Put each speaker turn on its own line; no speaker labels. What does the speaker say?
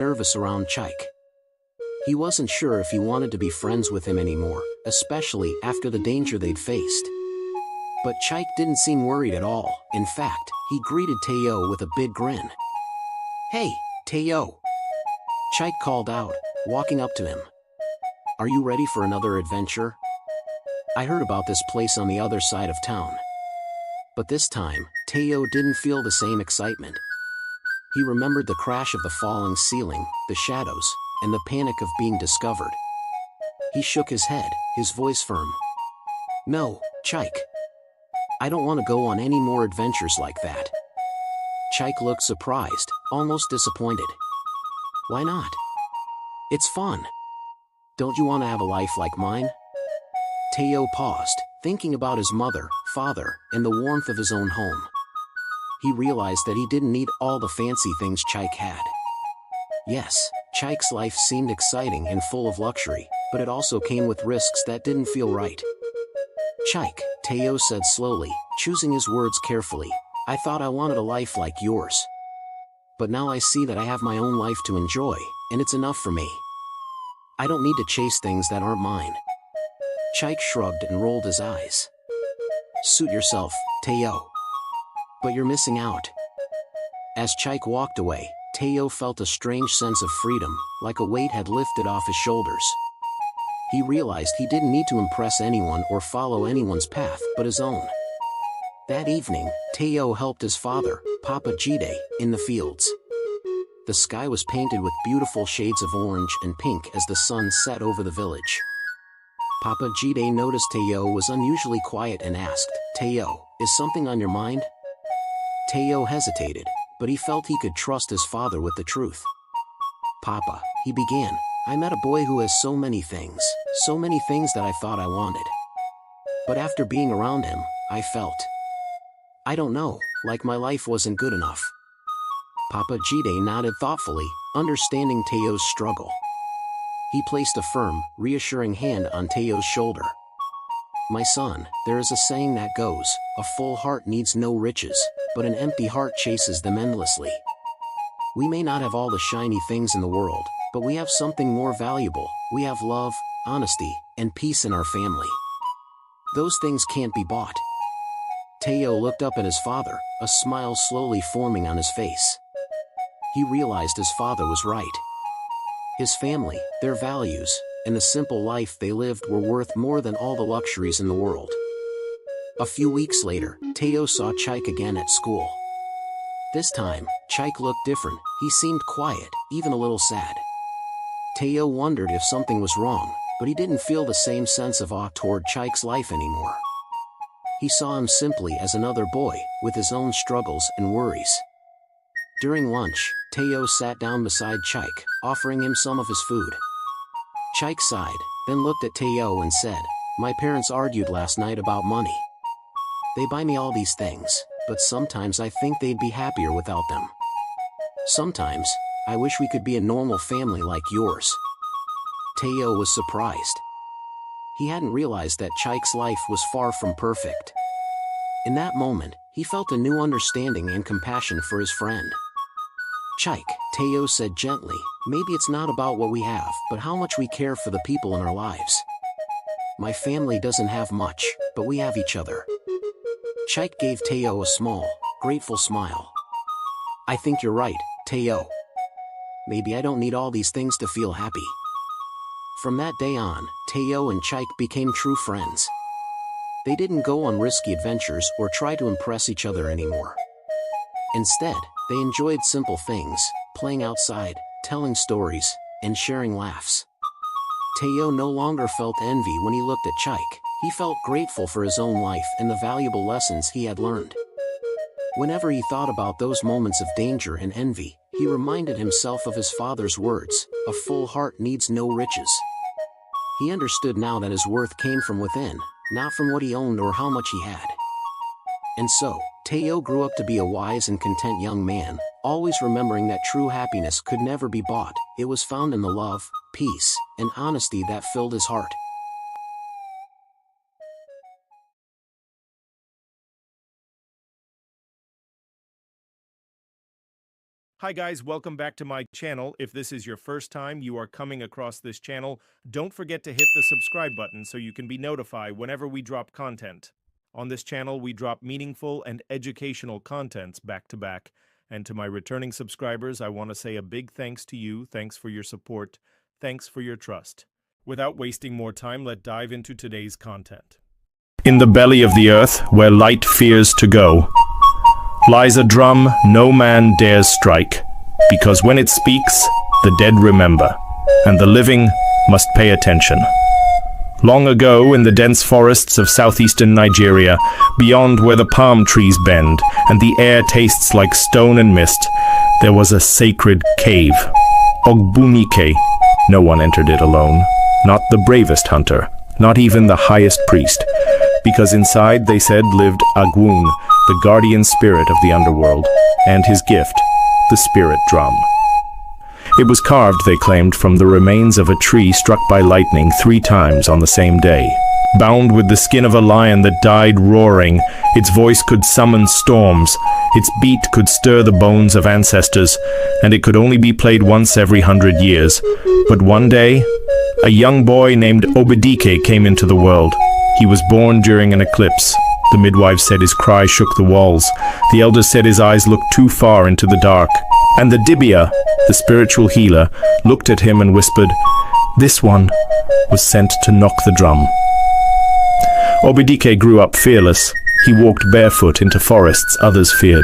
nervous around Chike. He wasn't sure if he wanted to be friends with him anymore, especially after the danger they'd faced. But Chike didn't seem worried at all. In fact, he greeted Teo with a big grin. "Hey, Teo," Chike called out, walking up to him. "Are you ready for another adventure? I heard about this place on the other side of town." But this time, Teo didn't feel the same excitement. He remembered the crash of the falling ceiling, the shadows, and the panic of being discovered. He shook his head, his voice firm. "No, Chike. I don't want to go on any more adventures like that." Chike looked surprised, almost disappointed. "Why not? It's fun. Don't you want to have a life like mine?" Teo paused, thinking about his mother, father, and the warmth of his own home. He realized that he didn't need all the fancy things Chike had. Yes, Chike's life seemed exciting and full of luxury, but it also came with risks that didn't feel right. "Chike," Teo said slowly, choosing his words carefully, "I thought I wanted a life like yours. But now I see that I have my own life to enjoy, and it's enough for me. I don't need to chase things that aren't mine." Chike shrugged and rolled his eyes. "Suit yourself, Teo. But you're missing out." As Chike walked away, Teo felt a strange sense of freedom, like a weight had lifted off his shoulders. He realized he didn't need to impress anyone or follow anyone's path but his own. That evening, Teo helped his father, Papa Jide, in the fields. The sky was painted with beautiful shades of orange and pink as the sun set over the village. Papa Jide noticed Teo was unusually quiet and asked, "Teo, is something on your mind?" Teo hesitated, but he felt he could trust his father with the truth. "Papa," he began, "I met a boy who has so many things that I thought I wanted. But after being around him, I felt, I don't know, like my life wasn't good enough." Papa Jide nodded thoughtfully, understanding Teo's struggle. He placed a firm, reassuring hand on Teo's shoulder. "My son, there is a saying that goes, a full heart needs no riches, but an empty heart chases them endlessly. We may not have all the shiny things in the world, but we have something more valuable. We have love, honesty, and peace in our family. Those things can't be bought." Teo looked up at his father, a smile slowly forming on his face. He realized his father was right. His family, their values, and the simple life they lived were worth more than all the luxuries in the world. A few weeks later, Teo saw Chike again at school. This time, Chike looked different. He seemed quiet, even a little sad. Teo wondered if something was wrong, but he didn't feel the same sense of awe toward Chike's life anymore. He saw him simply as another boy, with his own struggles and worries. During lunch, Teo sat down beside Chike, offering him some of his food. Chike sighed, then looked at Teo and said, "My parents argued last night about money. They buy me all these things, but sometimes I think they'd be happier without them. Sometimes, I wish we could be a normal family like yours." Teo was surprised. He hadn't realized that Chike's life was far from perfect. In that moment, he felt a new understanding and compassion for his friend. "Chike," Teo said gently, "maybe it's not about what we have, but how much we care for the people in our lives. My family doesn't have much, but we have each other." Chike gave Teo a small, grateful smile. "I think you're right, Teo. Maybe I don't need all these things to feel happy." From that day on, Teo and Chike became true friends. They didn't go on risky adventures or try to impress each other anymore. Instead, they enjoyed simple things, playing outside, telling stories, and sharing laughs. Teo no longer felt envy when he looked at Chike. He felt grateful for his own life and the valuable lessons he had learned. Whenever he thought about those moments of danger and envy, he reminded himself of his father's words, "A full heart needs no riches." He understood now that his worth came from within, not from what he owned or how much he had. And so, Teo grew up to be a wise and content young man, always remembering that true happiness could never be bought. It was found in the love, peace, and honesty that filled his heart.
Hi guys, welcome back to my channel. If this is your first time you are coming across this channel, don't forget to hit the subscribe button so you can be notified whenever we drop content. On this channel, we drop meaningful and educational contents back to back. And to my returning subscribers, I want to say a big thanks to you. Thanks for your support. Thanks for your trust. Without wasting more time, let's dive into today's content. In the belly of the earth, where light fears to go, lies a drum no man dares strike, because when it speaks, the dead remember, and the living must pay attention. Long ago, in the dense forests of southeastern Nigeria, beyond where the palm trees bend, and the air tastes like stone and mist, there was a sacred cave. Ogbunike. No one entered it alone, not the bravest hunter, not even the highest priest, because inside, they said, lived Agwun, the guardian spirit of the underworld, and his gift, the spirit drum. It was carved, they claimed, from the remains of a tree struck by lightning 3 times on the same day. Bound with the skin of a lion that died roaring, its voice could summon storms, its beat could stir the bones of ancestors, and it could only be played once every 100 years. But one day, a young boy named Obedike came into the world. He was born during an eclipse. The midwives said his cry shook the walls. The elders said his eyes looked too far into the dark. And the Dibia, the spiritual healer, looked at him and whispered, "This one was sent to knock the drum." Obedike grew up fearless. He walked barefoot into forests others feared.